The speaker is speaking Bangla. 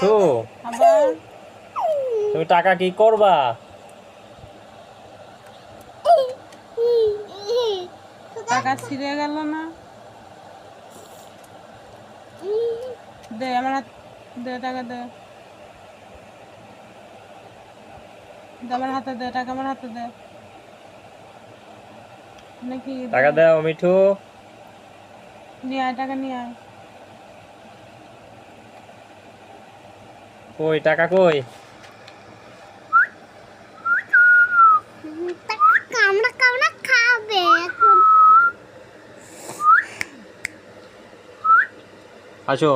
মিঠু, আবার তুমি টাকা কি করবা? টাকা ছিঁড়ে গেল না। দে আমার হাত, দে টাকা দে। আমার হাতে দে টাকা, আমার হাতে দে নাকি টাকা দাও মিঠু। নিয়ে আয়, টাকা নিয়ে আয়। কই টাকা কই? কামড়া কামড়া খাবে এখন। আসো।